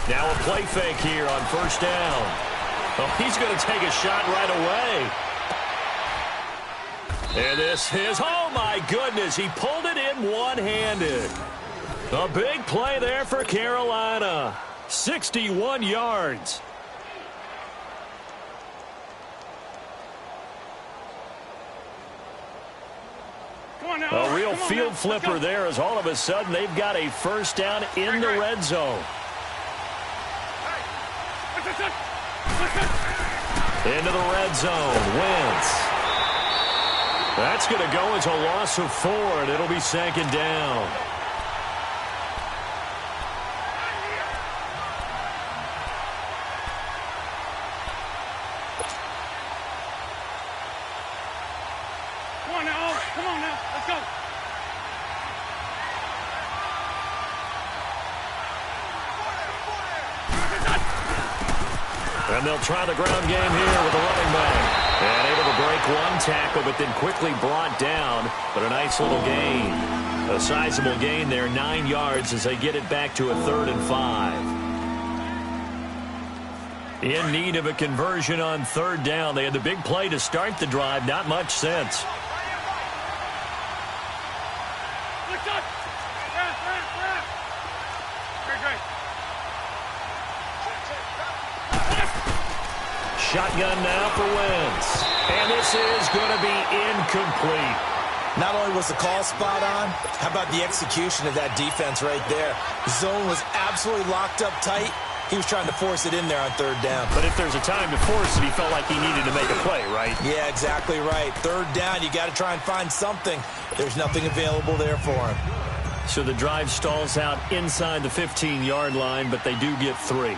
Now a play fake here on first down. Oh, he's going to take a shot right away. And this is, oh my goodness, he pulled it in one-handed. A big play there for Carolina. 61 yards. A real field flipper there as all of a sudden they've got a first down in the red zone. Into the red zone. Wentz. That's going to go as a loss of 4, and it'll be second down. And they'll try the ground game here with the running back. And able to break one tackle, but then quickly brought down. But a nice little gain. A sizable gain there, 9 yards as they get it back to a 3rd and 5. In need of a conversion on 3rd down. They had the big play to start the drive. Not much sense. Shotgun now for Wentz. And this is going to be incomplete. Not only was the call spot on, how about the execution of that defense right there? The zone was absolutely locked up tight. He was trying to force it in there on 3rd down. But if there's a time to force it, he felt like he needed to make a play, right? Yeah, exactly right. 3rd down, you got to try and find something. There's nothing available there for him. So the drive stalls out inside the 15-yard line, but they do get 3.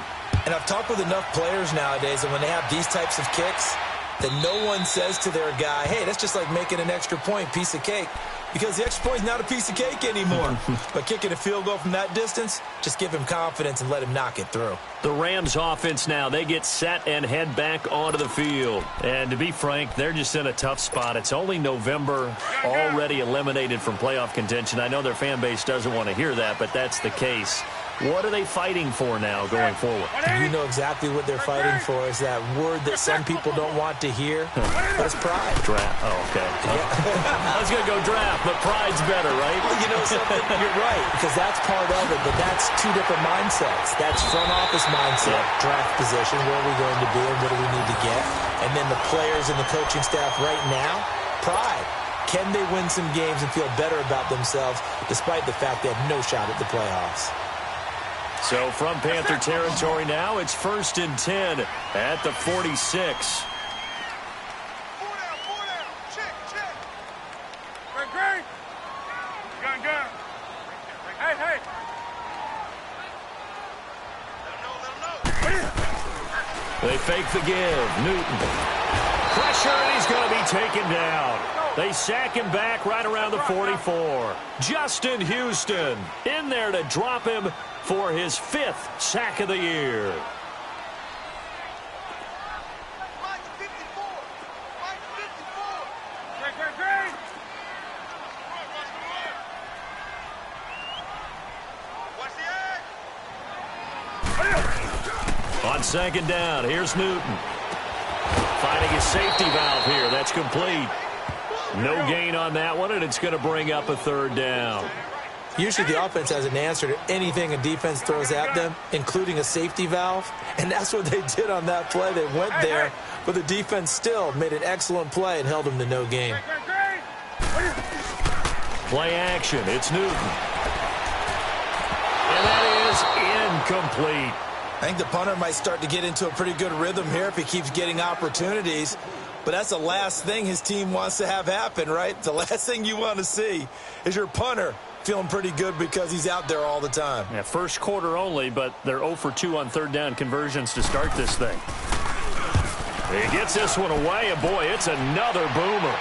And I've talked with enough players nowadays that when they have these types of kicks, that no one says to their guy, hey, that's just like making an extra point, piece of cake. Because the extra point is not a piece of cake anymore. But kicking a field goal from that distance, just give him confidence and let him knock it through. The Rams offense now, they get set and head back onto the field. And to be frank, they're just in a tough spot. It's only November, already eliminated from playoff contention. I know their fan base doesn't want to hear that, but that's the case. What are they fighting for now going forward? You know exactly what they're fighting for. Is that word that some people don't want to hear, but it's pride. Draft. Oh, okay. I was going to go draft, but pride's better, right? Well, you know something? You're right, because that's part of it, but that's 2 different mindsets. That's front office mindset, draft position, where are we going to be and what do we need to get? And then the players and the coaching staff right now, pride. Can they win some games and feel better about themselves despite the fact they have no shot at the playoffs? So from Panther territory now, it's 1st and 10 at the 46. They fake the give. Newton. Pressure, and he's going to be taken down. They sack him back right around the 44. Justin Houston in there to drop him for his 5th sack of the year. On 2nd down, here's Newton. Finding his safety valve here. That's complete. No gain on that one, and it's going to bring up a 3rd down. Usually the offense has an answer to anything a defense throws at them, including a safety valve. And that's what they did on that play. They went there, but the defense still made an excellent play and held them to no gain. Play action. It's Newton. And that is incomplete. I think the punter might start to get into a pretty good rhythm here if he keeps getting opportunities. But that's the last thing his team wants to have happen, right? The last thing you want to see is your punter feeling pretty good because he's out there all the time. Yeah, first quarter only, but they're 0 for 2 on 3rd down conversions to start this thing. He gets this one away, and boy, it's another boomer.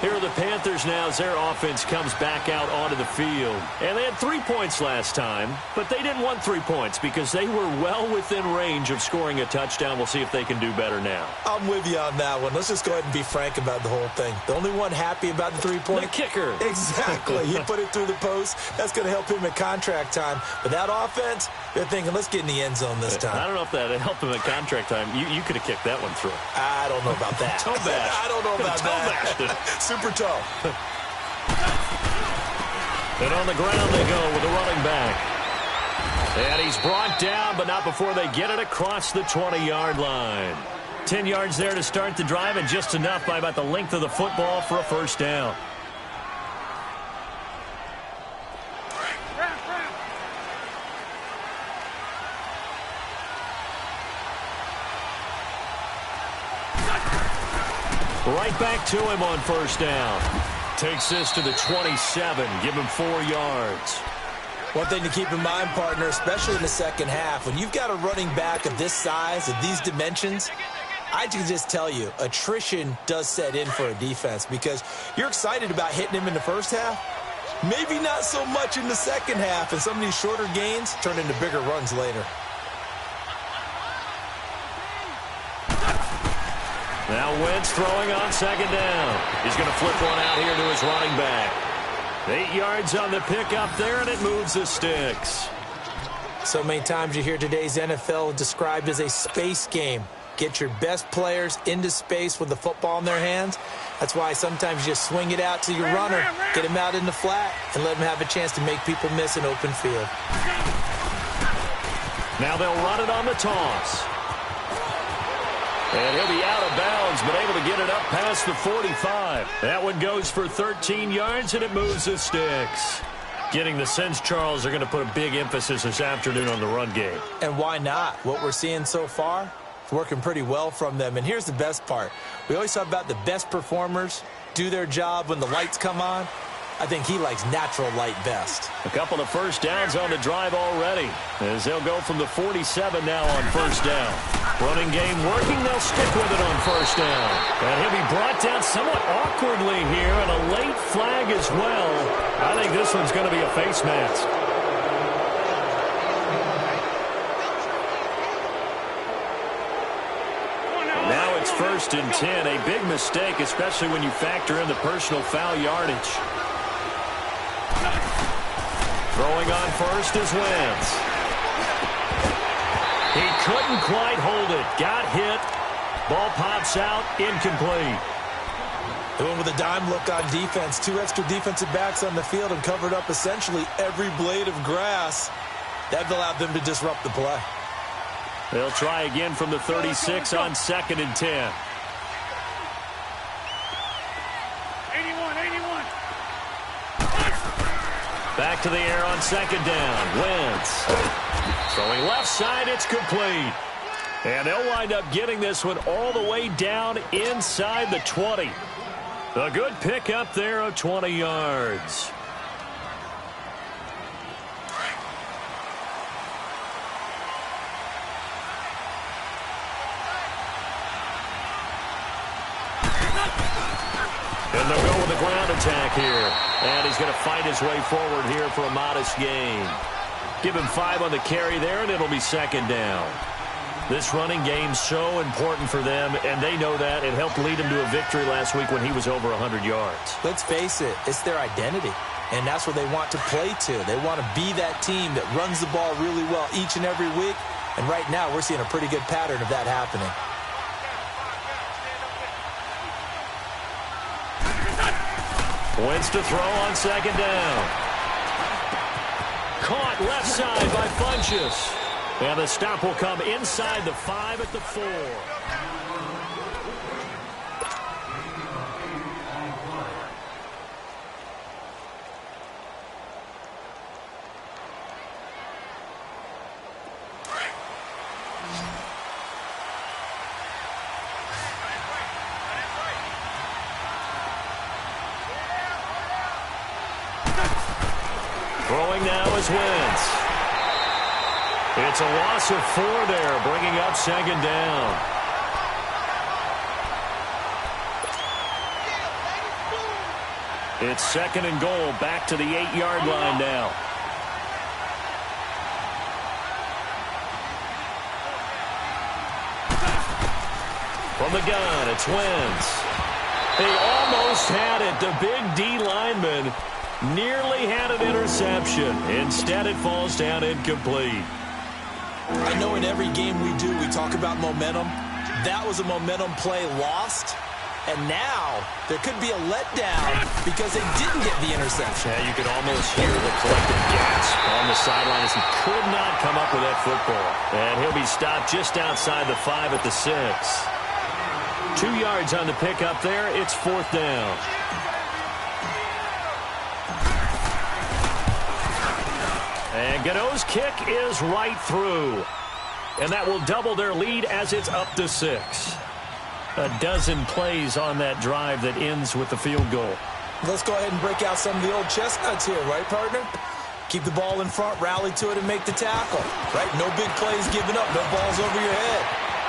Here are the Panthers now as their offense comes back out onto the field. And they had 3 points last time, but they didn't want 3 points because they were well within range of scoring a touchdown. We'll see if they can do better now. I'm with you on that one. Let's just go ahead and be frank about the whole thing. The only one happy about the 3-point? The kicker. Exactly. He put it through the post. That's going to help him at contract time. But that offense, they're thinking, let's get in the end zone this time. I don't know if that helped him at contract time. You could have kicked that one through. I don't know about that. Toe bash. I don't know about that. Super toe. And on the ground they go with the running back. And he's brought down, but not before they get it across the 20-yard line. 10 yards there to start the drive, and just enough by about the length of the football for a first down. Right back to him on first down. Takes this to the 27. Give him 4 yards. One thing to keep in mind, partner, especially in the second half, when you've got a running back of this size, of these dimensions, I can just tell you, attrition does set in for a defense because you're excited about hitting him in the first half. Maybe not so much in the second half, and some of these shorter gains turn into bigger runs later. Now Wentz throwing on second down. He's going to flip one out here to his running back. 8 yards on the pickup there, and it moves the sticks. So many times you hear today's NFL described as a space game. Get your best players into space with the football in their hands. That's why sometimes you just swing it out to your runner, get him out in the flat, and let him have a chance to make people miss an open field. Now they'll run it on the toss. And he'll be out of bounds, but able to get it up past the 45. That one goes for 13 yards, and it moves the sticks. Getting the sense, Charles, they're going to put a big emphasis this afternoon on the run game. And why not? What we're seeing so far, it's working pretty well from them. And here's the best part. We always talk about the best performers do their job when the lights come on. I think he likes natural light best. A couple of first downs on the drive already, as they'll go from the 47 now on first down. Running game working, they'll stick with it on first down. And he'll be brought down somewhat awkwardly here, and a late flag as well. I think this one's going to be a face mask. Now it's 1st and 10, a big mistake, especially when you factor in the personal foul yardage. Throwing on first is Wentz. He couldn't quite hold it. Got hit. Ball pops out. Incomplete. They went with a dime look on defense. 2 extra defensive backs on the field and covered up essentially every blade of grass. That allowed them to disrupt the play. They'll try again from the 36 on 2nd and 10. 81. Back to the air on 2nd down. Wentz. Throwing left side, it's complete. And they'll wind up getting this one all the way down inside the 20. A good pickup there of 20 yards. And they'll go with a ground attack here. And he's going to fight his way forward here for a modest gain. Give him 5 on the carry there, and it'll be 2nd down. This running game's so important for them, and they know that. It helped lead him to a victory last week when he was over 100 yards. Let's face it, it's their identity, and that's what they want to play to. They want to be that team that runs the ball really well each and every week, and right now we're seeing a pretty good pattern of that happening. Wentz to throw on 2nd down. Caught left side by Funchess. And the stop will come inside the 5 at the 4. Throwing now is Wentz. It's a loss of 4 there, bringing up 2nd down. It's 2nd and goal, back to the 8-yard line now. From the gun, it's Wentz. They almost had it. The big D lineman nearly had an interception. Instead, it falls down incomplete. I know in every game we do, we talk about momentum. That was a momentum play lost. And now there could be a letdown because they didn't get the interception. Yeah, you could almost hear the collective gasp on the sideline as he could not come up with that football. And he'll be stopped just outside the 5 at the 6. 2 yards on the pickup there. It's 4th down. And Godot's kick is right through. And that will double their lead as it's up to 6. A dozen plays on that drive that ends with the field goal. Let's go ahead and break out some of the old chestnuts here, right, partner? Keep the ball in front, rally to it, and make the tackle. Right? No big plays given up, no balls over your head.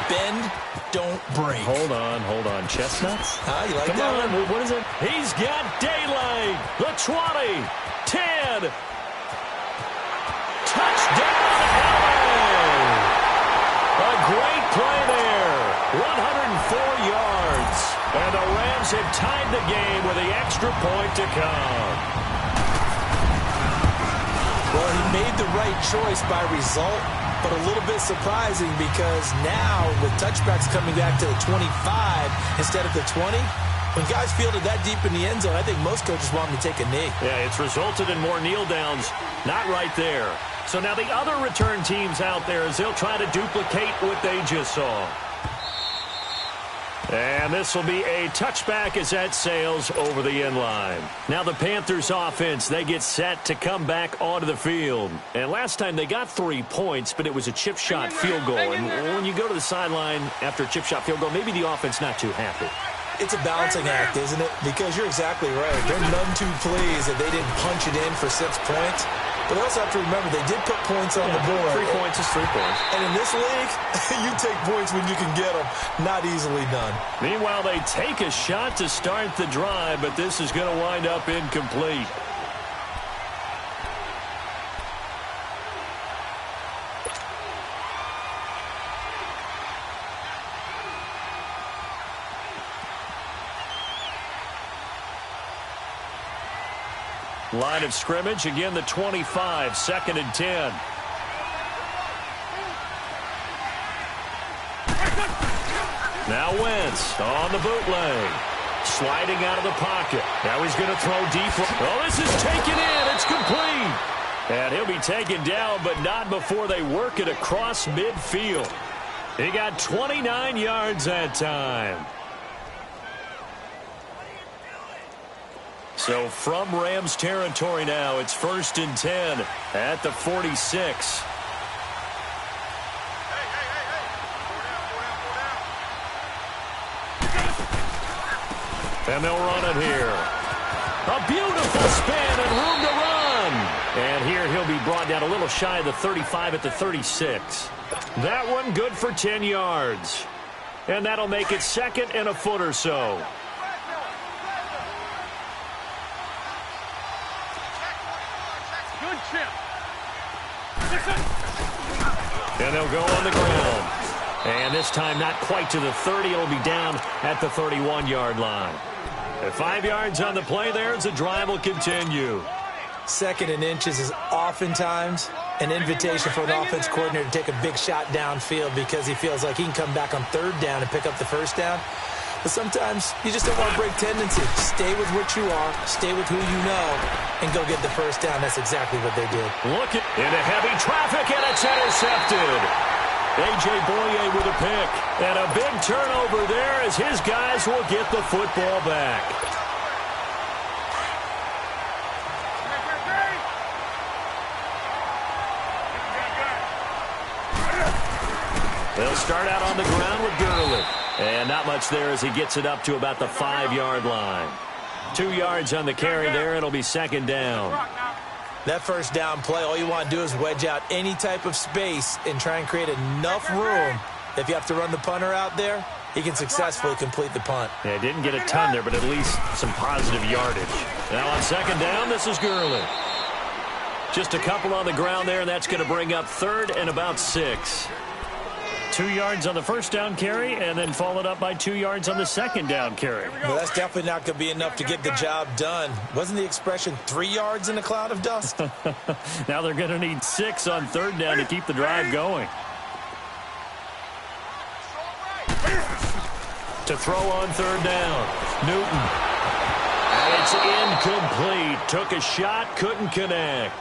Bend, don't break. Hold on. Chestnuts? You like Come that on, one? what is it? He's got daylight. The 20, 10. Touchdown, LA! A great play there. 104 yards. And the Rams have tied the game with the extra point to come. Well, he made the right choice by result, but a little bit surprising because now with touchbacks coming back to the 25 instead of the 20, when guys fielded that deep in the end zone, I think most coaches want them to take a knee. Yeah, it's resulted in more kneel downs. Not right there. So now the other return teams out there as they'll try to duplicate what they just saw. And this will be a touchback as that sails over the end line. Now the Panthers offense, they get set to come back onto the field. And last time they got 3 points, but it was a chip shot field goal. And when you go to the sideline after a chip shot field goal, maybe the offense not too happy. It's a balancing act, isn't it? Because you're exactly right. They're none too pleased that they didn't punch it in for 6 points. But they also have to remember they did put points on the board. 3 points is 3 points. And in this league, you take points when you can get them. Not easily done. Meanwhile, they take a shot to start the drive, but this is going to wind up incomplete. Line of scrimmage, again the 25, 2nd and 10. Now Wentz on the bootleg. Sliding out of the pocket. Now he's going to throw deep. Oh, this is taken in. It's complete. And he'll be taken down, but not before they work it across midfield. He got 29 yards that time. So from Rams territory now, it's 1st and 10 at the 46. And they'll run it here. A beautiful spin and room to run. And here he'll be brought down a little shy of the 35 at the 36. That one good for 10 yards. And that'll make it 2nd and a foot or so. And they'll go on the ground. And this time not quite to the 30. It'll be down at the 31-yard line. At 5 yards on the play there as the drive will continue. 2nd and inches is oftentimes an invitation for an offense coordinator to take a big shot downfield because he feels like he can come back on 3rd down and pick up the 1st down. But sometimes you just don't want to break tendency. Stay with what you are, stay with who you know, and go get the 1st down. That's exactly what they did. Look into heavy traffic, and it's intercepted. A.J. Boye with a pick. And a big turnover there as his guys will get the football back. They'll start out on the ground with Gurley. And not much there as he gets it up to about the 5-yard line. 2 yards on the carry there. It'll be 2nd down. That 1st down play, all you want to do is wedge out any type of space and try and create enough room. If you have to run the punter out there, he can successfully complete the punt. Yeah, didn't get a ton there, but at least some positive yardage. Now on second down, this is Gurley. Just a couple on the ground there, and that's going to bring up third and about 6. 2 yards on the first down carry, and then followed up by 2 yards on the second down carry. Well, that's definitely not going to be enough to get the job done. Wasn't the expression 3 yards in a cloud of dust? Now they're going to need 6 on third down to keep the drive going. To throw on third down, Newton. And it's incomplete. Took a shot, couldn't connect.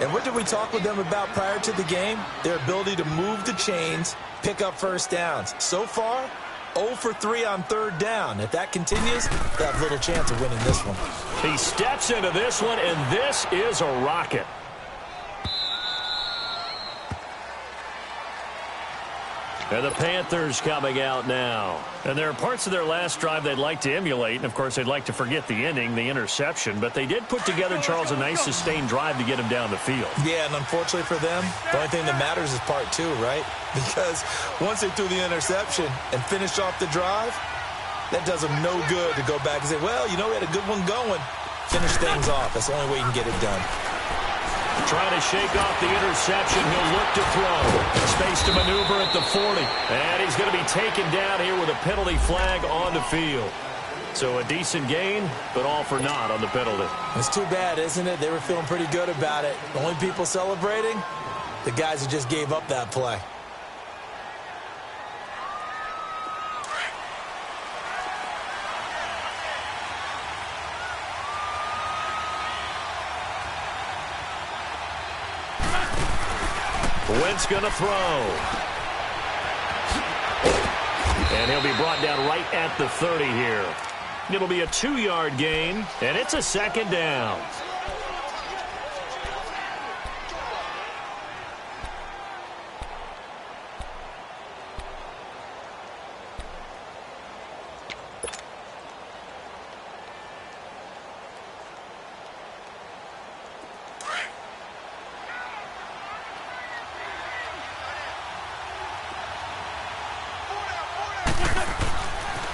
And what did we talk with them about prior to the game? Their ability to move the chains, pick up first downs. So far, 0 for 3 on third down. If that continues, they have little chance of winning this one. He steps into this one, and this is a rocket. And the Panthers coming out now. And there are parts of their last drive they'd like to emulate. And, of course, they'd like to forget the ending, the interception. But they did put together, Charles, a nice sustained drive to get him down the field. Yeah, and unfortunately for them, the only thing that matters is part 2, right? Because once they threw the interception and finished off the drive, that does them no good to go back and say, well, you know, we had a good one going. Finish things off. That's the only way you can get it done. Trying to shake off the interception. He'll look to throw. Space to maneuver at the 40. And he's going to be taken down here with a penalty flag on the field. So a decent gain, but all for naught on the penalty. It's too bad, isn't it? They were feeling pretty good about it. The only people celebrating, the guys who just gave up that play. Wentz going to throw. And he'll be brought down right at the 30 here. It'll be a 2-yard gain, and it's a second down.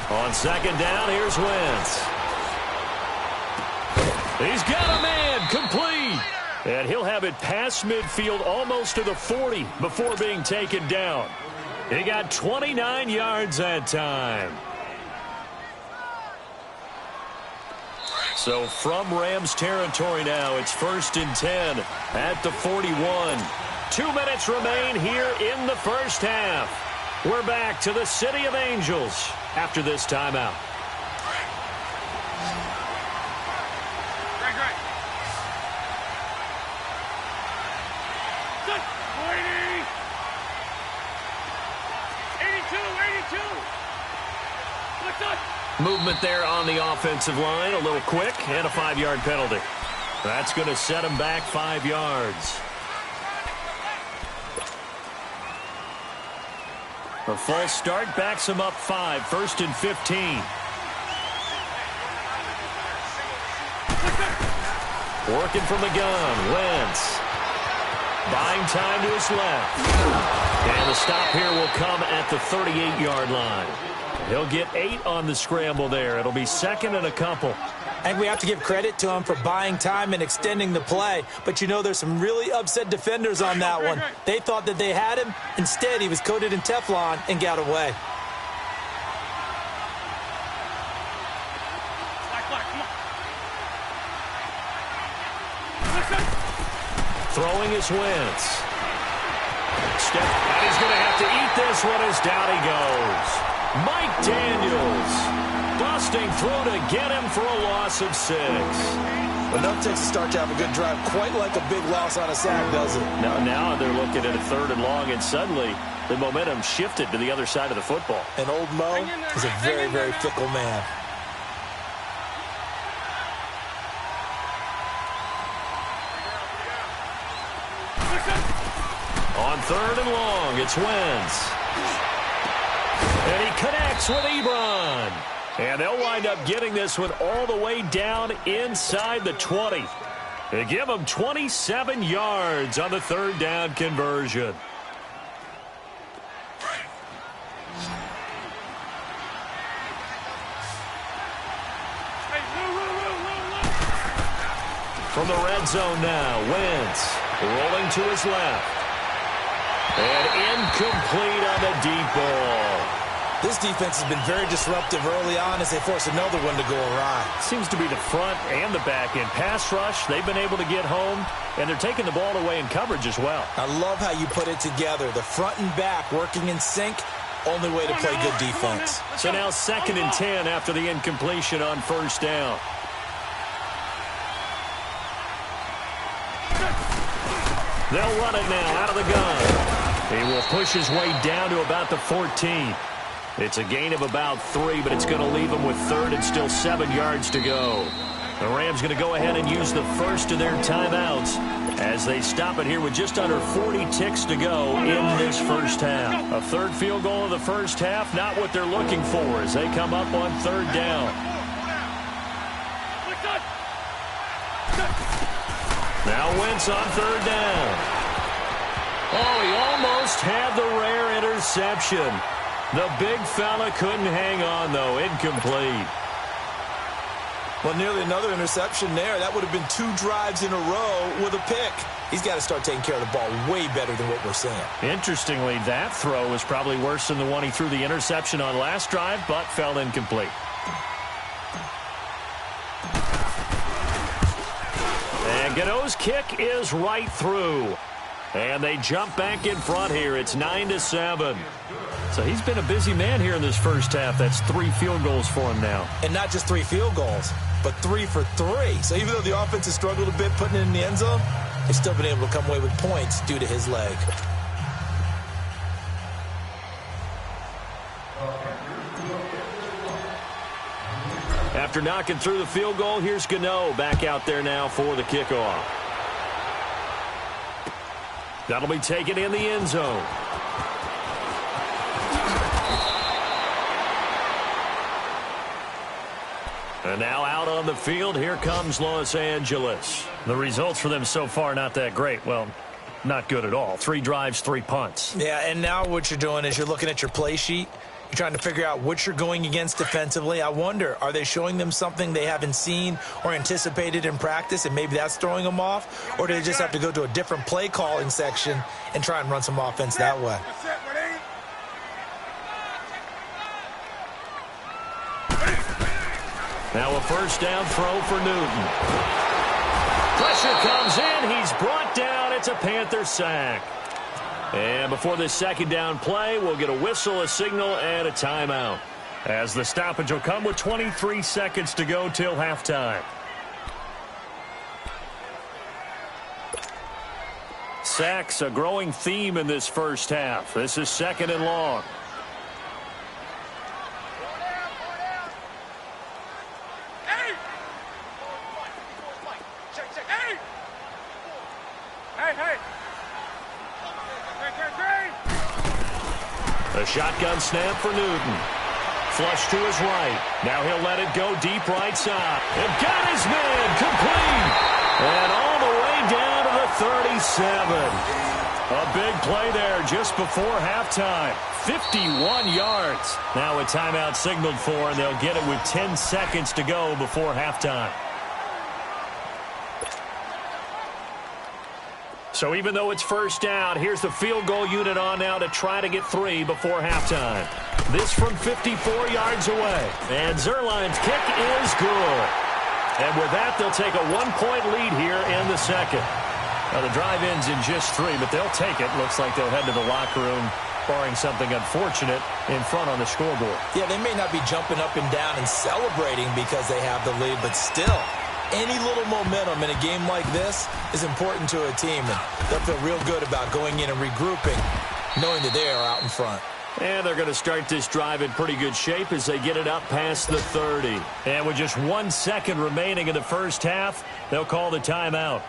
On second down, here's Wentz. He's got a man, complete. And he'll have it past midfield almost to the 40 before being taken down. He got 29 yards that time. So from Rams territory now, it's 1st and 10 at the 41. 2 minutes remain here in the first half. We're back to the City of Angels after this timeout. Movement there on the offensive line, a little quick, and a 5-yard penalty. That's going to set him back 5 yards. A false start backs him up 5, 1st and 15. Working from the gun, Wentz. Buying time to his left. And the stop here will come at the 38-yard line. He'll get 8 on the scramble there. It'll be 2nd and a couple. I think we have to give credit to him for buying time and extending the play. But, you know, there's some really upset defenders on that one. They thought that they had him. Instead, he was coated in Teflon and got away. Throwing is Wentz. And he's going to have to eat this one as down he goes. Mike Daniels busting through to get him for a loss of 6. But no takes a start to have a good drive, quite like a big loss on a sack, does it? Now they're looking at a 3rd and long, and suddenly the momentum shifted to the other side of the football. And old Mo is a very, very fickle man. On 3rd and long, it's Wentz. And he connects with Ebron. And they'll wind up getting this one all the way down inside the 20. They give him 27 yards on the 3rd down conversion. From the red zone now, Wentz rolling to his left. And incomplete on the deep ball. This defense has been very disruptive early on as they force another one to go awry. Seems to be the front and the back end. Pass rush, they've been able to get home, and they're taking the ball away in coverage as well. I love how you put it together. The front and back working in sync, only way to play good defense. So now 2nd and 10 after the incompletion on first down. They'll run it now out of the gun. He will push his way down to about the 14. It's a gain of about 3, but it's going to leave them with 3rd and still 7 yards to go. The Rams going to go ahead and use the first of their timeouts as they stop it here with just under 40 ticks to go in this first half. A 3rd field goal of the first half, not what they're looking for as they come up on 3rd down. Now Wentz on 3rd down. Oh, he almost had the rare interception. The big fella couldn't hang on, though. Incomplete. Well, nearly another interception there. That would have been 2 drives in a row with a pick. He's got to start taking care of the ball way better than what we're seeing. Interestingly, that throw was probably worse than the one he threw the interception on last drive, but fell incomplete. And Gano's kick is right through. And they jump back in front here. It's 9-7. So he's been a busy man here in this first half. That's 3 field goals for him now. And not just 3 field goals, but 3 for 3. So even though the offense has struggled a bit putting it in the end zone, they've still been able to come away with points due to his leg. After knocking through the field goal, here's Gano back out there now for the kickoff. That'll be taken in the end zone. And now out on the field, here comes Los Angeles. The results for them so far not that great. Well, not good at all. 3 drives, 3 punts. Yeah, and now what you're doing is you're looking at your play sheet. You're trying to figure out what you're going against defensively. I wonder, are they showing them something they haven't seen or anticipated in practice, and maybe that's throwing them off? Or do they just have to go to a different play calling section and try and run some offense that way? Now a first down throw for Newton. Pressure comes in. He's brought down. It's a Panther sack. And before this 2nd down play, we'll get a whistle, a signal, and a timeout. As the stoppage will come with 23 seconds to go till halftime. Sacks, a growing theme in this first half. This is 2nd and long. The shotgun snap for Newton. Flush to his right. Now he'll let it go deep right side. And got his man complete. And all the way down to the 37. A big play there just before halftime. 51 yards. Now a timeout signaled for, and they'll get it with 10 seconds to go before halftime. So even though it's first down, here's the field goal unit on now to try to get 3 before halftime. This from 54 yards away. And Zerline's kick is good. And with that, they'll take a 1-point lead here in the second. Now the drive ends in just 3, but they'll take it. Looks like they'll head to the locker room, barring something unfortunate, in front on the scoreboard. Yeah, they may not be jumping up and down and celebrating because they have the lead, but still, any little momentum in a game like this is important to a team, and they'll feel real good about going in and regrouping, knowing that they are out in front. And they're going to start this drive in pretty good shape as they get it up past the 30. And with just 1 second remaining in the first half, they'll call the timeout.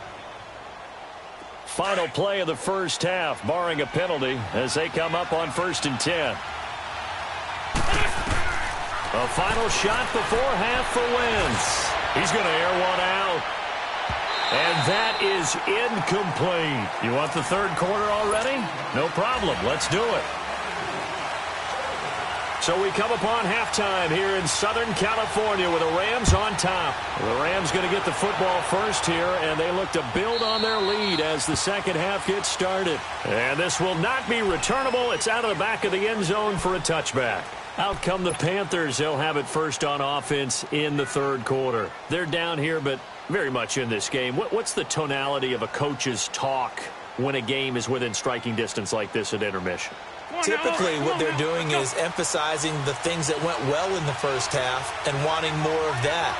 Final play of the first half, barring a penalty, as they come up on 1st and 10. A final shot before half for Wentz. He's going to air one out. And that is incomplete. You want the 3rd quarter already? No problem. Let's do it. So we come upon halftime here in Southern California with the Rams on top. The Rams going to get the football first here, and they look to build on their lead as the second half gets started. And this will not be returnable. It's out of the back of the end zone for a touchback. Out come the Panthers. They'll have it first on offense in the third quarter. They're down here, but very much in this game. What's the tonality of a coach's talk when a game is within striking distance like this at intermission? Typically, what they're doing is emphasizing the things that went well in the first half and wanting more of that.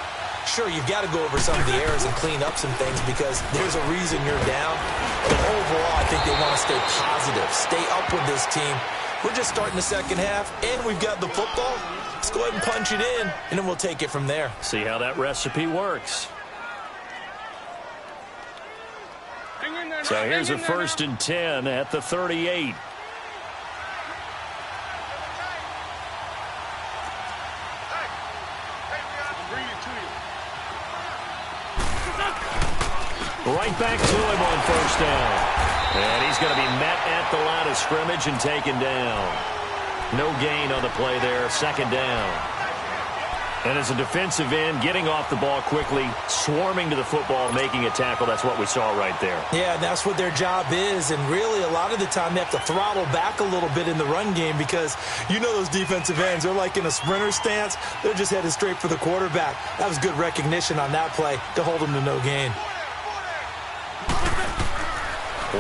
Sure, you've got to go over some of the errors and clean up some things because there's a reason you're down. But overall, I think they want to stay positive, stay up with this team. We're just starting the second half, and we've got the football. Let's go ahead and punch it in, and then we'll take it from there. See how that recipe works. So here's a 1st and 10 at the 38. Right back to him on 1st down. And he's going to be met at the line of scrimmage and taken down. No gain on the play there, 2nd down. And as a defensive end, getting off the ball quickly, swarming to the football, making a tackle, that's what we saw right there. Yeah, that's what their job is. And really, a lot of the time, they have to throttle back a little bit in the run game because you know those defensive ends, they're like in a sprinter stance. They're just headed straight for the quarterback. That was good recognition on that play to hold them to no gain.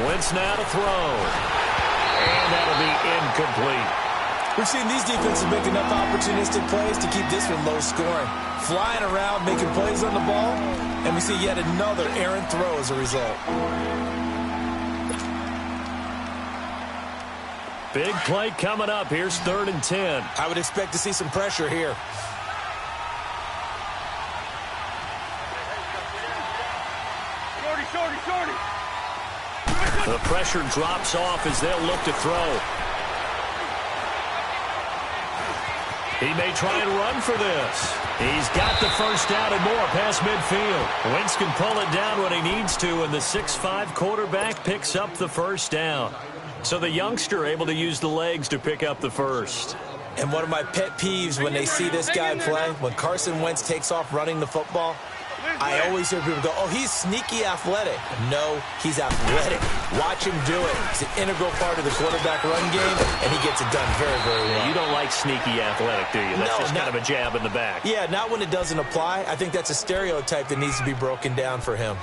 Wentz now to throw. And that'll be incomplete. We've seen these defenses make enough opportunistic plays to keep this one low scoring. Flying around, making plays on the ball, and we see yet another errant throw as a result. Big play coming up. Here's 3rd and 10. I would expect to see some pressure here. The pressure drops off as they'll look to throw. He may try and run for this. He's got the 1st down and more past midfield. Wentz can pull it down when he needs to, and the 6'5" quarterback picks up the 1st down. So the youngster able to use the legs to pick up the 1st. And one of my pet peeves when they see this guy play, when Carson Wentz takes off running the football, I always hear people go, oh, he's sneaky athletic. No, he's athletic. Watch him do it. It's an integral part of the quarterback run game, and he gets it done very, very well. You don't like sneaky athletic, do you? That's just kind of a jab in the back. Yeah, not when it doesn't apply. I think that's a stereotype that needs to be broken down for him.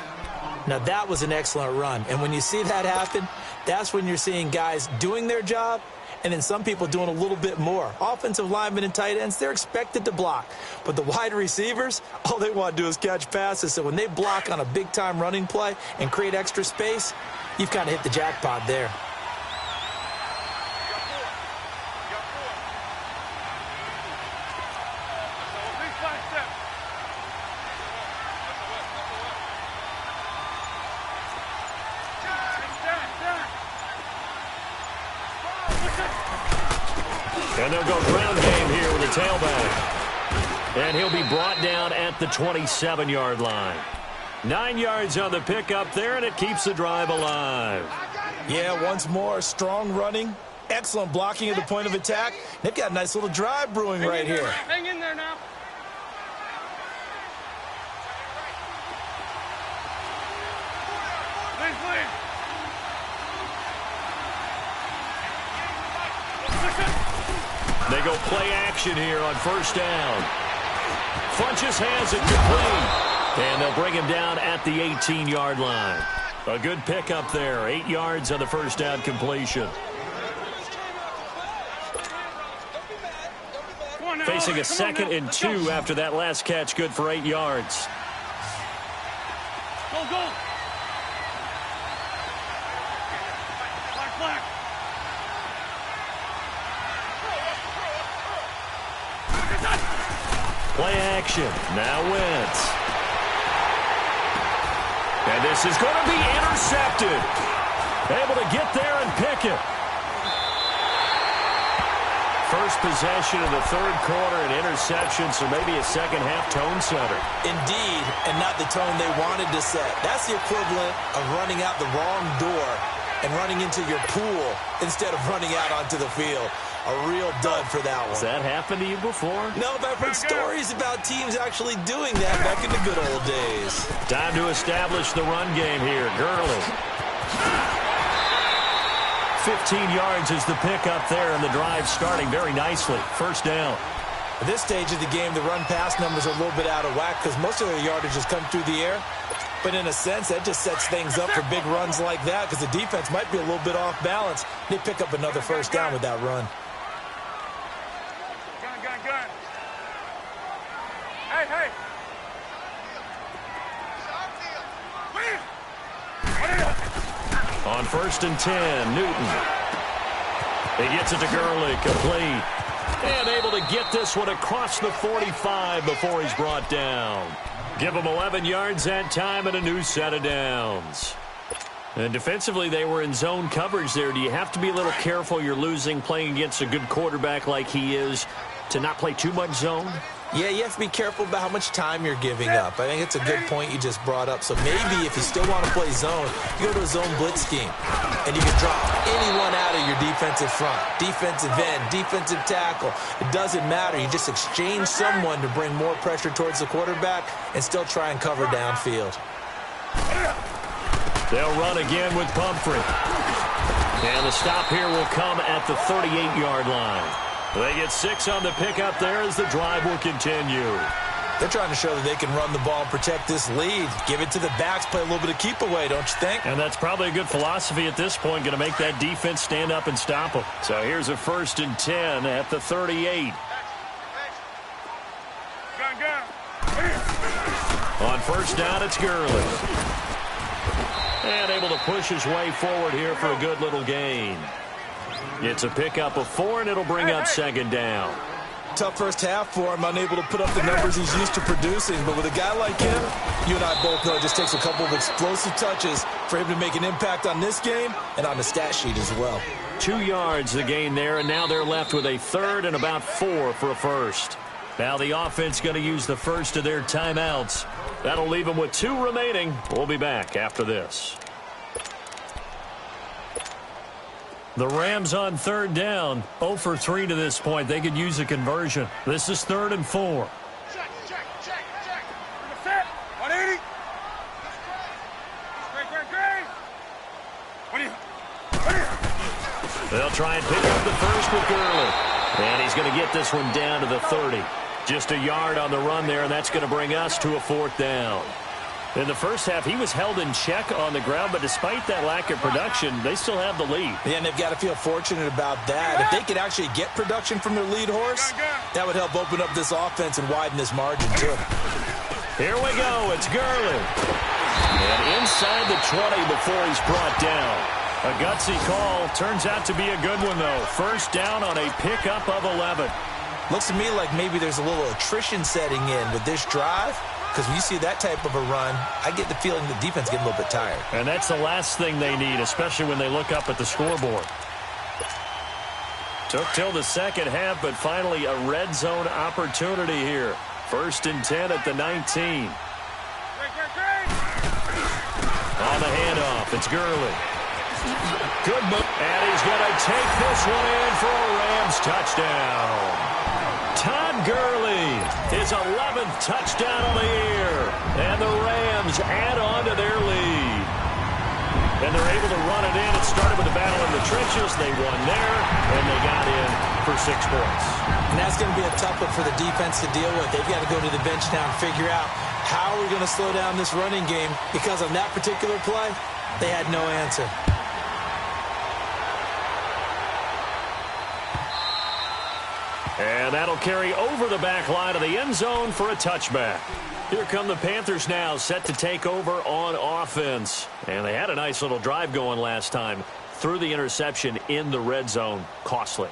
Now, that was an excellent run. And when you see that happen, that's when you're seeing guys doing their job and then some people doing a little bit more. Offensive linemen and tight ends, they're expected to block. But the wide receivers, all they want to do is catch passes. So when they block on a big-time running play and create extra space, you've kind of hit the jackpot there. And they'll go ground game here with a tailback. And he'll be brought down at the 27-yard line. 9 yards on the pickup there, and it keeps the drive alive. Yeah, once more, strong running, excellent blocking at the point of attack. They've got a nice little drive brewing right here. Hang in there now. They go play action here on 1st down. Funches has it complete. And they'll bring him down at the 18-yard line. A good pickup there. 8 yards on the 1st down completion. Facing a 2nd and 2 after that last catch. Good for 8 yards. Go, go. Black. Play action. Now Wentz. And this is going to be intercepted. Able to get there and pick it. First possession of the 3rd quarter, an interception, so maybe a second-half tone setter. Indeed, and not the tone they wanted to set. That's the equivalent of running out the wrong door and running into your pool instead of running out onto the field. A real dud for that one. Has that happened to you before? No, but I've heard stories about teams actually doing that back in the good old days. Time to establish the run game here. Gurley. 15 yards is the pickup there, and the drive starting very nicely. First down. At this stage of the game, the run-pass numbers are a little bit out of whack because most of their yardage has come through the air. But in a sense, that just sets things up for big runs like that because the defense might be a little bit off balance. They pick up another first down with that run. Gun. Hey. On 1st and 10, Newton. He gets it to Gurley, complete. And able to get this one across the 45 before he's brought down. Give him 11 yards that time and a new set of downs. And defensively, they were in zone coverage there. Do you have to be a little careful you're losing playing against a good quarterback like he is to not play too much zone? Yeah, you have to be careful about how much time you're giving up. I think it's a good point you just brought up. So maybe if you still want to play zone, you go to a zone blitz scheme. And you can drop anyone out of your defensive front. Defensive end, defensive tackle. It doesn't matter. You just exchange someone to bring more pressure towards the quarterback and still try and cover downfield. They'll run again with Pumphrey. And the stop here will come at the 38-yard line. They get 6 on the pickup there as the drive will continue. They're trying to show that they can run the ball and protect this lead. Give it to the backs, play a little bit of keep away, don't you think? And that's probably a good philosophy at this point, going to make that defense stand up and stop them. So here's a 1st and 10 at the 38. On 1st down, it's Gurley. And able to push his way forward here for a good little gain. It's a pickup of 4, and it'll bring up 2nd down. Tough first half for him, unable to put up the numbers he's used to producing. But with a guy like him, you and I both know it just takes a couple of explosive touches for him to make an impact on this game and on the stat sheet as well. 2 yards the gain there, and now they're left with a 3rd and about 4 for a first. Now the offense going to use the first of their timeouts. That'll leave them with 2 remaining. We'll be back after this. The Rams on 3rd down, 0 for 3 to this point. They could use a conversion. This is 3rd and 4. Check. 180. Great. They'll try and pick up the first with Gurley. And he's going to get this one down to the 30. Just a yard on the run there, and that's going to bring us to a 4th down. In the first half, he was held in check on the ground, but despite that lack of production, they still have the lead. Yeah, and they've got to feel fortunate about that. If they could actually get production from their lead horse, that would help open up this offense and widen this margin, too. Here we go. It's Gurley. And inside the 20 before he's brought down. A gutsy call. Turns out to be a good one, though. First down on a pickup of 11. Looks to me like maybe there's a little attrition setting in with this drive. Because when you see that type of a run, I get the feeling the defense getting a little bit tired. And that's the last thing they need, especially when they look up at the scoreboard. Took till the second half, but finally a red zone opportunity here. 1st and 10 at the 19. On the handoff, it's Gurley. Good move. And he's going to take this one in for a Rams touchdown. Todd Gurley, his 11th touchdown of the year. And the Rams add on to their lead. And they're able to run it in. It started with a battle in the trenches. They won there, and they got in for 6 points. And that's going to be a tough one for the defense to deal with. They've got to go to the bench now and figure out how are we going to slow down this running game. Because on that particular play, they had no answer. And that'll carry over the back line of the end zone for a touchback. Here come the Panthers now, set to take over on offense. And they had a nice little drive going last time. Threw the interception in the red zone. Costly.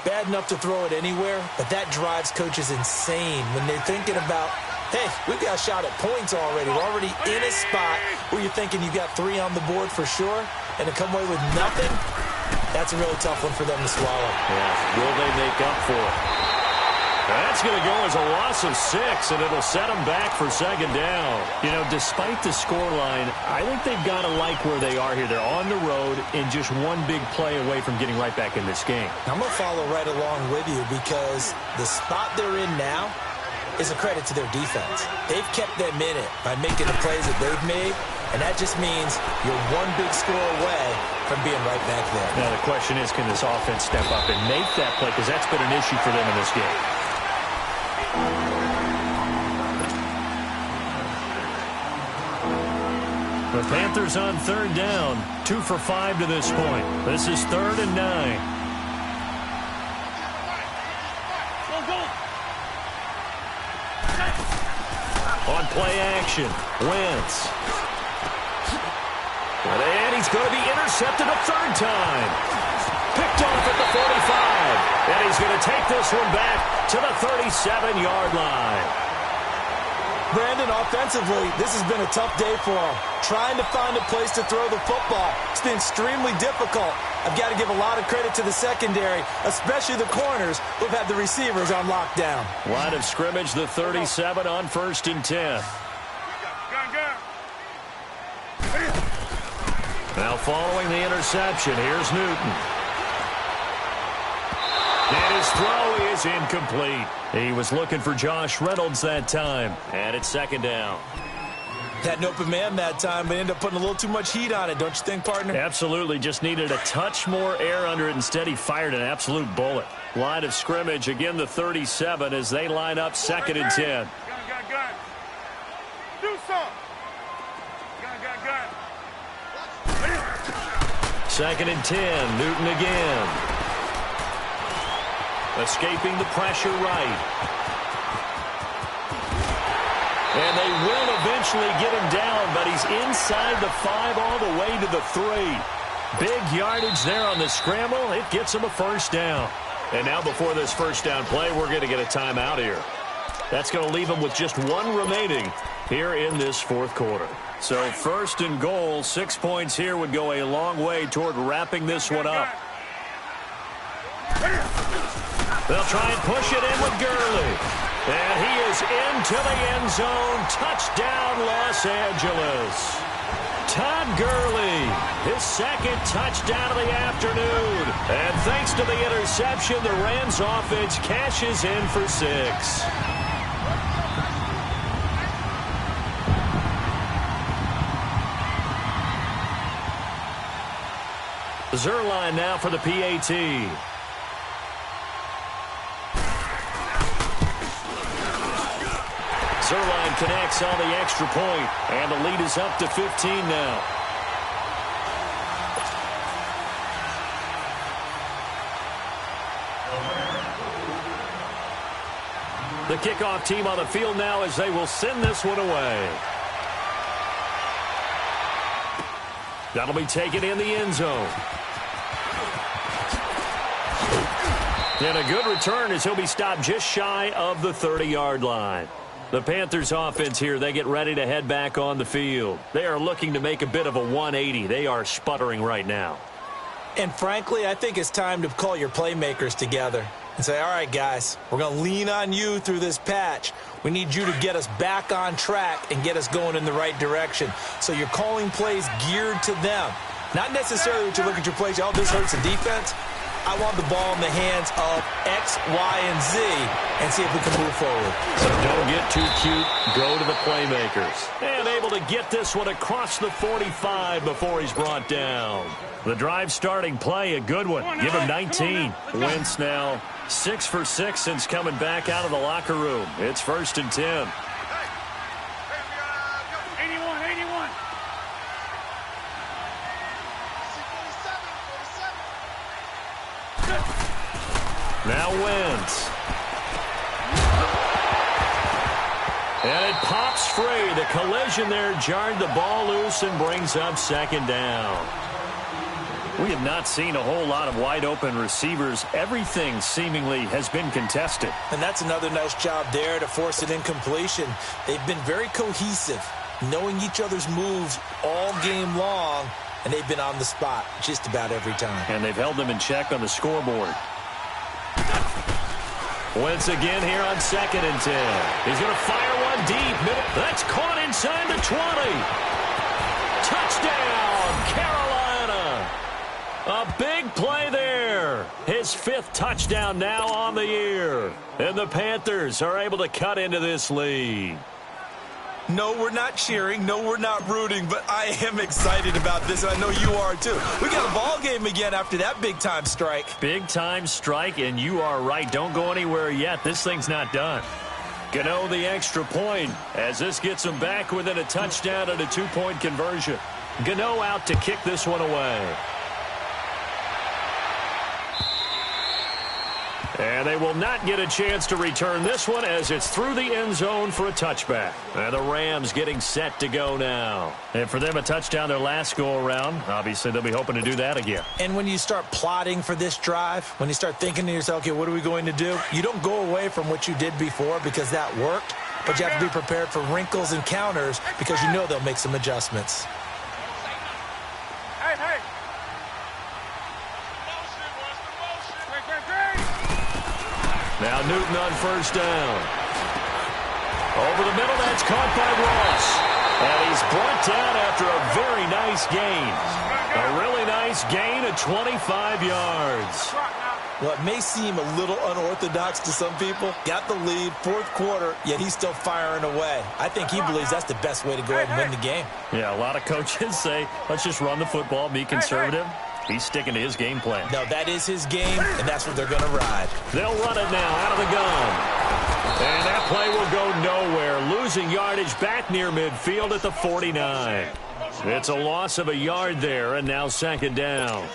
Bad enough to throw it anywhere, but that drives coaches insane when they're thinking about, hey, we've got a shot at points already. We're already in a spot where you're thinking you've got 3 on the board for sure, and to come away with nothing, that's a really tough one for them to swallow. Yeah, will they make up for it? That's going to go as a loss of 6, and it'll set them back for second down. You know, despite the scoreline, I think they've got to like where they are here. They're on the road and just one big play away from getting right back in this game. I'm going to follow right along with you because the spot they're in now is a credit to their defense. They've kept them in it by making the plays that they've made, and that just means you're one big score away from being right back there. Now the question is, can this offense step up and make that play? Because that's been an issue for them in this game. The Panthers on third down, 2 for 5 to this point. This is 3rd and 9. On play action, Wentz. And he's going to be intercepted a 3rd time. Picked off at the 45. And he's going to take this one back to the 37-yard line. Brandon, offensively, this has been a tough day for him. Trying to find a place to throw the football. It's been extremely difficult. I've got to give a lot of credit to the secondary, especially the corners who've had the receivers on lockdown. Line of scrimmage, the 37 on 1st and 10. Now following the interception, here's Newton. And his throw is incomplete. He was looking for Josh Reynolds that time. And it's 2nd down. Had an open man that time, but ended up putting a little too much heat on it, don't you think, partner? Absolutely. Just needed a touch more air under it. Instead, he fired an absolute bullet. Line of scrimmage, again the 37 as they line up 2nd and 10. Do something. 2nd and 10. Newton again. Escaping the pressure right. And they will eventually get him down, but he's inside the 5 all the way to the 3. Big yardage there on the scramble. It gets him a 1st down. And now before this 1st down play, we're going to get a timeout here. That's going to leave him with just 1 remaining here in this 4th quarter. So 1st and goal, 6 points here would go a long way toward wrapping this one up. They'll try and push it in with Gurley. And he is into the end zone. Touchdown, Los Angeles. Todd Gurley, his 2nd touchdown of the afternoon. And thanks to the interception, the Rams offense cashes in for 6. Zerline now for the PAT. Zerline connects on the extra point, and the lead is up to 15 now. The kickoff team on the field now as they will send this one away. That'll be taken in the end zone. And a good return as he'll be stopped just shy of the 30-yard line. The Panthers offense here, they get ready to head back on the field. They are looking to make a bit of a 180. They are sputtering right now. And frankly, I think it's time to call your playmakers together and say, all right, guys, we're going to lean on you through this patch. We need you to get us back on track and get us going in the right direction. So you're calling plays geared to them. Not necessarily that you look at your plays, oh, this hurts the defense. I want the ball in the hands of X, Y, and Z and see if we can move forward. So don't get too cute. Go to the playmakers. And able to get this one across the 45 before he's brought down. The drive starting play, a good one. Give him 19. Wentz now 6 for 6 since coming back out of the locker room. It's 1st and 10. Now Wentz. And it pops free. The collision there jarred the ball loose and brings up 2nd down. We have not seen a whole lot of wide-open receivers. Everything seemingly has been contested. And that's another nice job there to force an incompletion. They've been very cohesive, knowing each other's moves all game long, and they've been on the spot just about every time. And they've held them in check on the scoreboard. Wentz again here on 2nd and 10. He's going to fire one deep. Middle. That's caught inside the 20. Touchdown, Carolina. A big play there. His 5th touchdown now on the year. And the Panthers are able to cut into this lead. No, we're not cheering. No, we're not rooting, but I am excited about this, and I know you are too. We got a ball game again after that big-time strike. Big-time strike, and you are right. Don't go anywhere yet. This thing's not done. Gano the extra point as this gets him back within a touchdown and a 2-point conversion. Gano out to kick this one away. And they will not get a chance to return this one as it's through the end zone for a touchback. And the Rams getting set to go now. And for them, a touchdown their last go-around. Obviously, they'll be hoping to do that again. And when you start plotting for this drive, when you start thinking to yourself, okay, what are we going to do? You don't go away from what you did before because that worked. But you have to be prepared for wrinkles and counters because you know they'll make some adjustments. Now Newton on 1st down. Over the middle, that's caught by Ross. And he's brought down after a very nice gain. A really nice gain of 25 yards. Well, it may seem a little unorthodox to some people. Got the lead, 4th quarter, yet he's still firing away. I think he believes that's the best way to go ahead and win the game. Yeah, a lot of coaches say, let's just run the football, be conservative. He's sticking to his game plan. No, that is his game, and that's what they're going to ride. They'll run it now out of the gun. And that play will go nowhere. Losing yardage back near midfield at the 49. It's a loss of a yard there, and now 2nd down.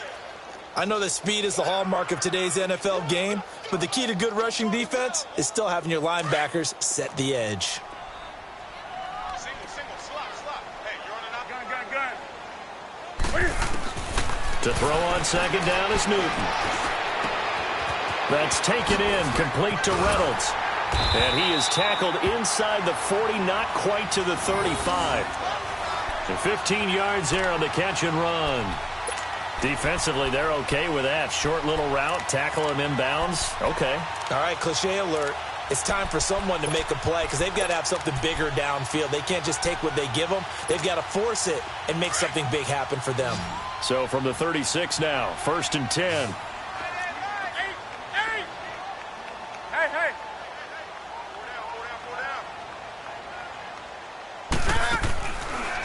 I know that speed is the hallmark of today's NFL game, but the key to good rushing defense is still having your linebackers set the edge. To throw on 2nd down is Newton. That's taken in, complete to Reynolds. And he is tackled inside the 40, not quite to the 35. So 15 yards there on the catch and run. Defensively, they're okay with that. Short little route, tackle him inbounds. Okay. All right, cliche alert. It's time for someone to make a play because they've got to have something bigger downfield. They can't just take what they give them. They've got to force it and make something big happen for them. So from the 36 now, 1st and 10.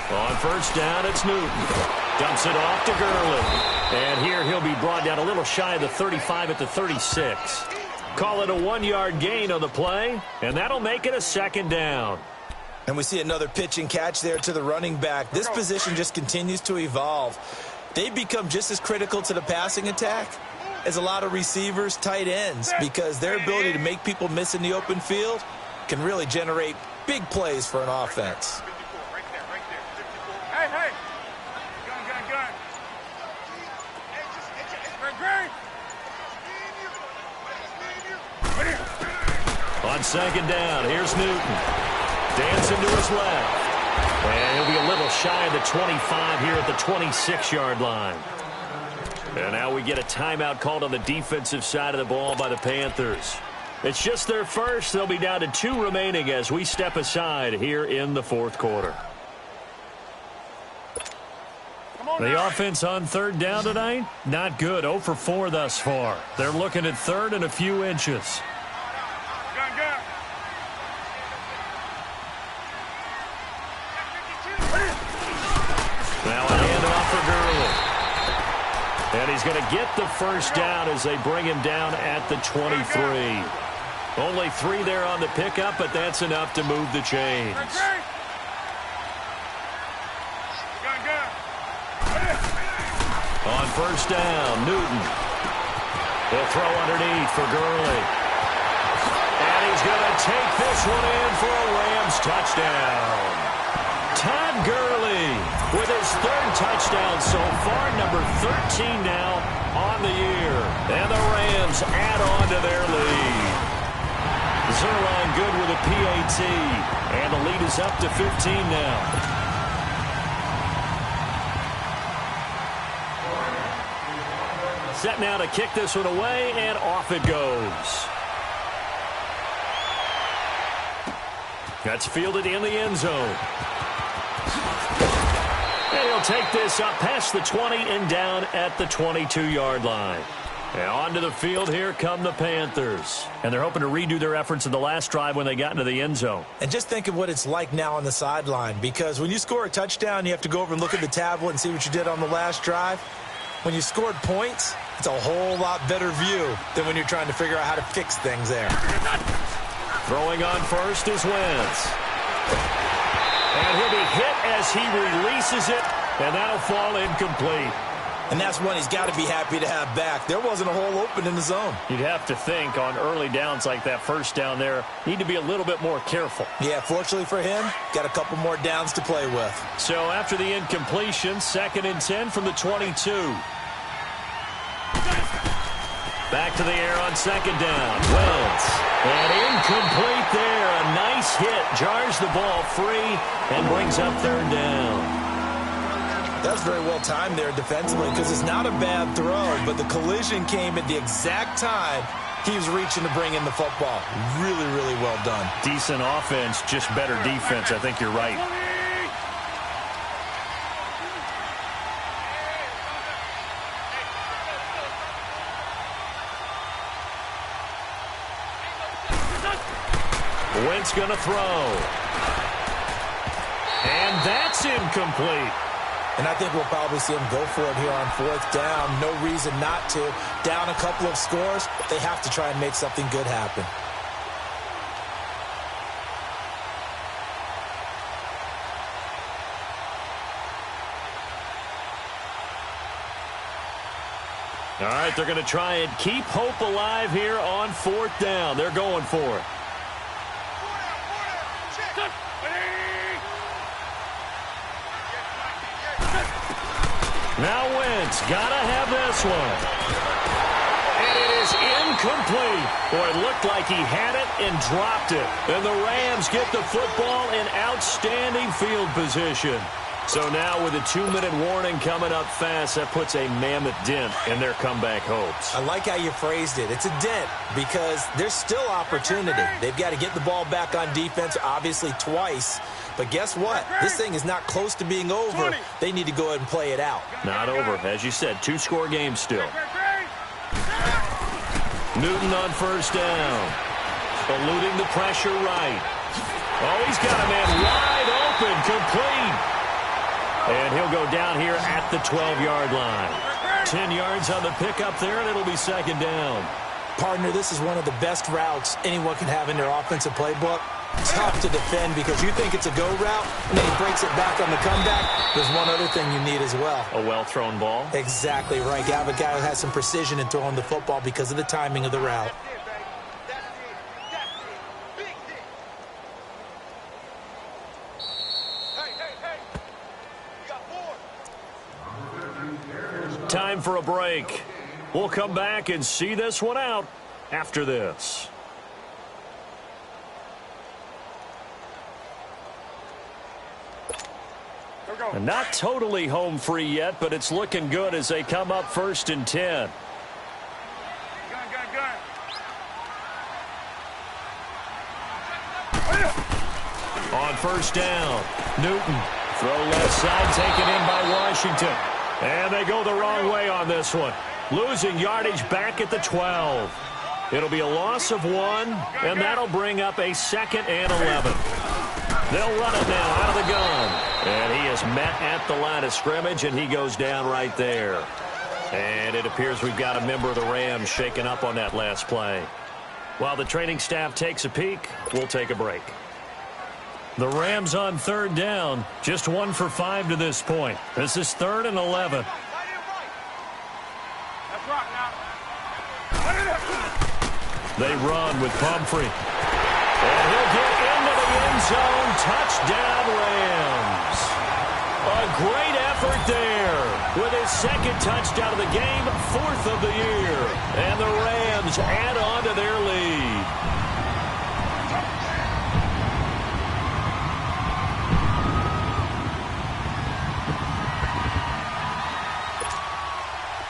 On 1st down, it's Newton. Dumps it off to Gurley. And here he'll be brought down a little shy of the 35 at the 36. Call it a 1-yard gain on the play, and that'll make it a 2nd down. And we see another pitch and catch there to the running back. This position just continues to evolve. They become just as critical to the passing attack as a lot of receivers, tight ends, because their ability to make people miss in the open field can really generate big plays for an offense. On 2nd down, here's Newton. Dancing to his left. And he'll be a little shy of the 25 here at the 26-yard line. And now we get a timeout called on the defensive side of the ball by the Panthers. It's just their first. They'll be down to 2 remaining as we step aside here in the 4th quarter. The offense on 3rd down tonight, not good. 0 for 4 thus far. They're looking at 3rd and a few inches. Now a handoff for Gurley. And he's going to get the 1st down as they bring him down at the 23. Only 3 there on the pickup, but that's enough to move the chains. On 1st down, Newton. He'll throw underneath for Gurley. And he's going to take this one in for a Rams touchdown. Todd Gurley with his 3rd touchdown so far, number 13 now on the year. And the Rams add on to their lead. Zerline good with a PAT. And the lead is up to 15 now. Set now to kick this one away, and off it goes. That's fielded in the end zone. And he'll take this up past the 20 and down at the 22-yard line. And onto the field, here come the Panthers. And they're hoping to redo their efforts in the last drive when they got into the end zone. And just think of what it's like now on the sideline, because when you score a touchdown, you have to go over and look at the tablet and see what you did on the last drive. When you scored points, it's a whole lot better view than when you're trying to figure out how to fix things there. Throwing on first is Wentz. And he'll be hit as he releases it, and that'll fall incomplete. And that's one he's got to be happy to have back. There wasn't a hole open in the zone. You'd have to think on early downs like that first down there, need to be a little bit more careful. Yeah, fortunately for him, got a couple more downs to play with. So after the incompletion, 2nd and 10 from the 22. Back to the air on 2nd down. Wentz. And incomplete there. A nice hit. Jars the ball free and brings up 3rd down. That's very well timed there defensively, because it's not a bad throw, but the collision came at the exact time he was reaching to bring in the football. Really, really well done. Decent offense, just better defense. I think you're right. Wentz going to throw. And that's incomplete. And I think we'll probably see him go for it here on 4th down. No reason not to. Down a couple of scores, they have to try and make something good happen. All right, they're going to try and keep hope alive here on 4th down. They're going for it. Now Wentz, gotta have this one. And it is incomplete. Boy, it looked like he had it and dropped it. And the Rams get the football in outstanding field position. So now with a 2-minute warning coming up fast, that puts a mammoth dent in their comeback hopes. I like how you phrased it. It's a dent because there's still opportunity. They've got to get the ball back on defense, obviously twice. But guess what? This thing is not close to being over. They need to go ahead and play it out. Not over. As you said, 2-score game still. Newton on 1st down. Eluding the pressure right. Oh, he's got a man wide open, complete. And he'll go down here at the 12-yard line. 10 yards on the pickup there, and it'll be 2nd down. Partner, this is one of the best routes anyone can have in their offensive playbook. Tough to defend because you think it's a go route, and then he breaks it back on the comeback. There's one other thing you need as well. A well-thrown ball? Exactly right. You have a guy who has some precision in throwing the football because of the timing of the route. Time for a break. We'll come back and see this one out after this. And not totally home free yet, but it's looking good as they come up 1st and 10. On 1st down, Newton. Throw left side, taken in by Washington. And they go the wrong way on this one. Losing yardage back at the 12. It'll be a loss of 1, and that'll bring up a 2nd and 11. They'll run it now out of the gun. And he is met at the line of scrimmage, and he goes down right there. And it appears we've got a member of the Rams shaken up on that last play. While the training staff takes a peek, we'll take a break. The Rams on 3rd down, just 1 for 5 to this point. This is 3rd and 11. They run with Pumphrey. And he'll get into the end zone. Touchdown, Rams. A great effort there with his 2nd touchdown of the game, 4th of the year. And the Rams add on to their lead.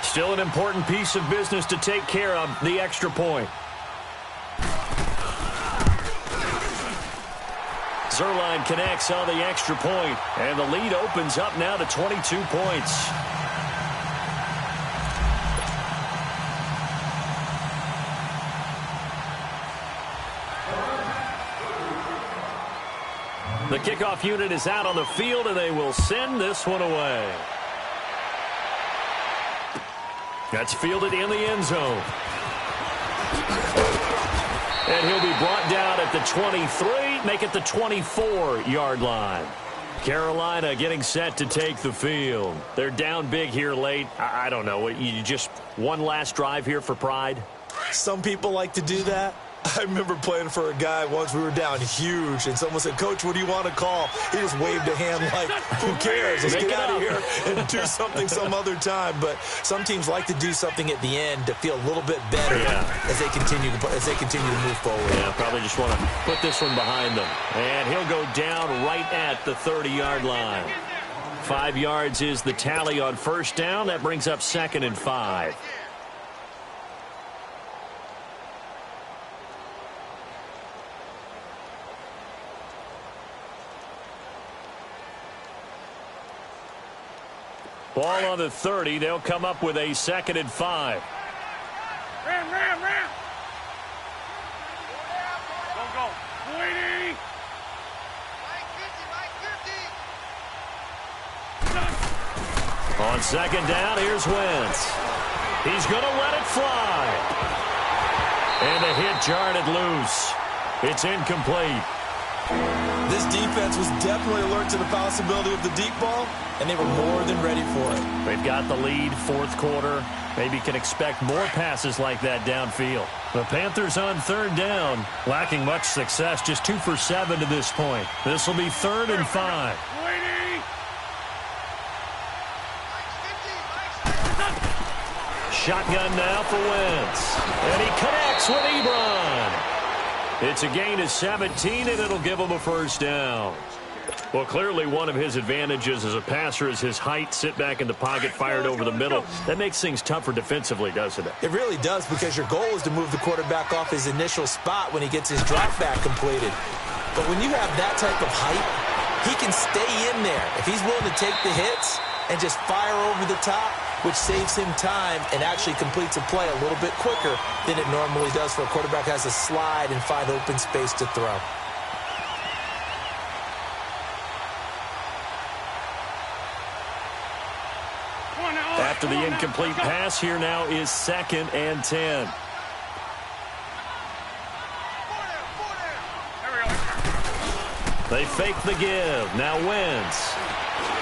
Still an important piece of business to take care of, the extra point. Zuerlein connects on the extra point, and the lead opens up now to 22 points. The kickoff unit is out on the field, and they will send this one away. That's fielded in the end zone. And he'll be brought down at the 23, make it the 24-yard line. Carolina getting set to take the field. They're down big here late. I don't know. You just one last drive here for pride? Some people like to do that. I remember playing for a guy once. We were down huge, and someone said, "Coach, what do you want to call?" He just waved a hand like, who cares? Let's get out of here and do something some other time. But some teams like to do something at the end to feel a little bit better as they continue to move forward. Yeah, probably just want to put this one behind them. And he'll go down right at the 30-yard line. 5 yards is the tally on first down. That brings up 2nd and 5. Ball on the 30. They'll come up with a 2nd and 5. Ram. Go. 20. On 2nd down, here's Wentz. He's going to let it fly. And the hit jarred it loose. It's incomplete. This defense was definitely alert to the possibility of the deep ball, and they were more than ready for it. They've got the lead, 4th quarter. Maybe can expect more passes like that downfield. The Panthers on 3rd down, lacking much success, just 2 for 7 to this point. This will be 3rd and 5. 20. Shotgun now for Wentz. And he connects with Ebron. It's a gain of 17, and it'll give him a 1st down. Well, clearly one of his advantages as a passer is his height. Sit back in the pocket, fired over the middle. That makes things tougher defensively, doesn't it? It really does, because your goal is to move the quarterback off his initial spot when he gets his drop back completed. But when you have that type of height, he can stay in there. If he's willing to take the hits and just fire over the top, which saves him time and actually completes a play a little bit quicker than it normally does for a quarterback who has to slide and find open space to throw. After the incomplete pass, here now is 2nd and 10. They fake the give. Now Wentz.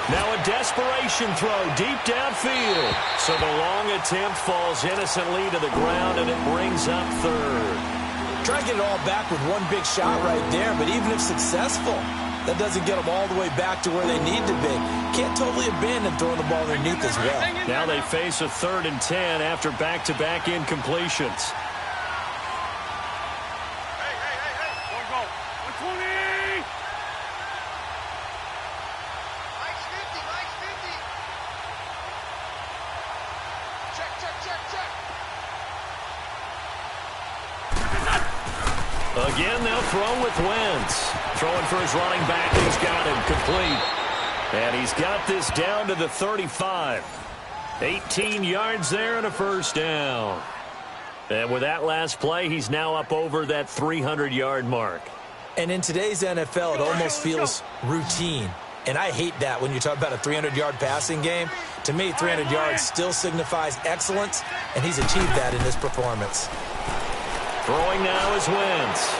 Now a desperation throw deep downfield. So the long attempt falls innocently to the ground, and it brings up 3rd. Try to get it all back with one big shot right there, but even if successful, that doesn't get them all the way back to where they need to be. Can't totally abandon throwing the ball underneath as well. Now they face a 3rd and 10 after back-to-back incompletions. Go. 120. Mike's 50. Check. Again, they'll throw with Wentz. Throwing for his running back. He's got him complete. And he's got this down to the 35. 18 yards there and a 1st down. And with that last play, he's now up over that 300-yard mark. And in today's NFL, it almost feels routine. And I hate that when you talk about a 300-yard passing game. To me, 300 yards still signifies excellence, and he's achieved that in this performance. Throwing now is Wentz.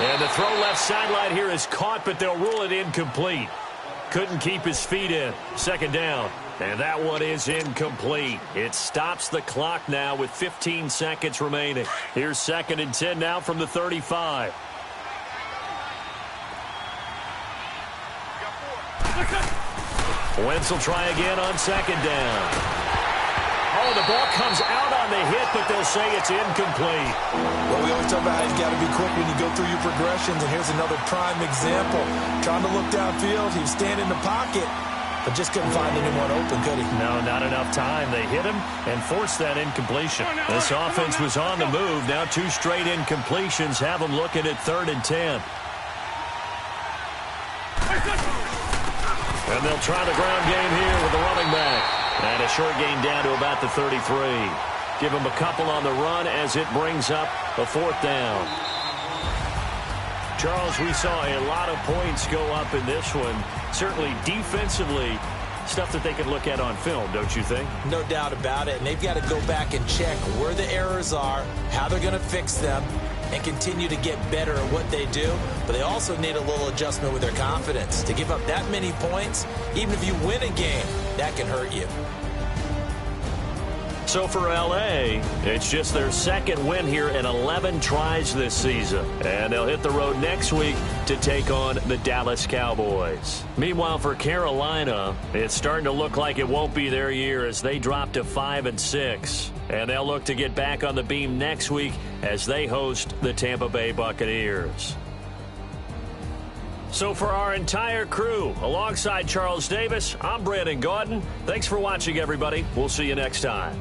And the throw left sideline here is caught, but they'll rule it incomplete. Couldn't keep his feet in. 2nd down. And that one is incomplete. It stops the clock now with 15 seconds remaining. Here's 2nd and 10 now from the 35. Wentz will try again on 2nd down. Oh, the ball comes out on the hit, but they'll say it's incomplete. Well, we always talk about how you've got to be quick when you go through your progressions, and here's another prime example. Trying to look downfield, he was standing in the pocket, but just couldn't find anyone open, could he? No, not enough time. They hit him and forced that incompletion. This offense was on the move. Now 2 straight incompletions have them looking at 3rd and 10. And they'll try the ground game here with the running back. And a short gain down to about the 33. Give them a couple on the run as it brings up a 4th down. Charles, we saw a lot of points go up in this one. Certainly defensively, stuff that they can look at on film, don't you think? No doubt about it. And they've got to go back and check where the errors are, how they're going to fix them, and continue to get better at what they do. But they also need a little adjustment with their confidence. To give up that many points, even if you win a game, that can hurt you. So for L.A., it's just their 2nd win here in 11 tries this season. And they'll hit the road next week to take on the Dallas Cowboys. Meanwhile, for Carolina, it's starting to look like it won't be their year as they drop to 5-6. And they'll look to get back on the beam next week as they host the Tampa Bay Buccaneers. So for our entire crew, alongside Charles Davis, I'm Brandon Gaudin. Thanks for watching, everybody. We'll see you next time.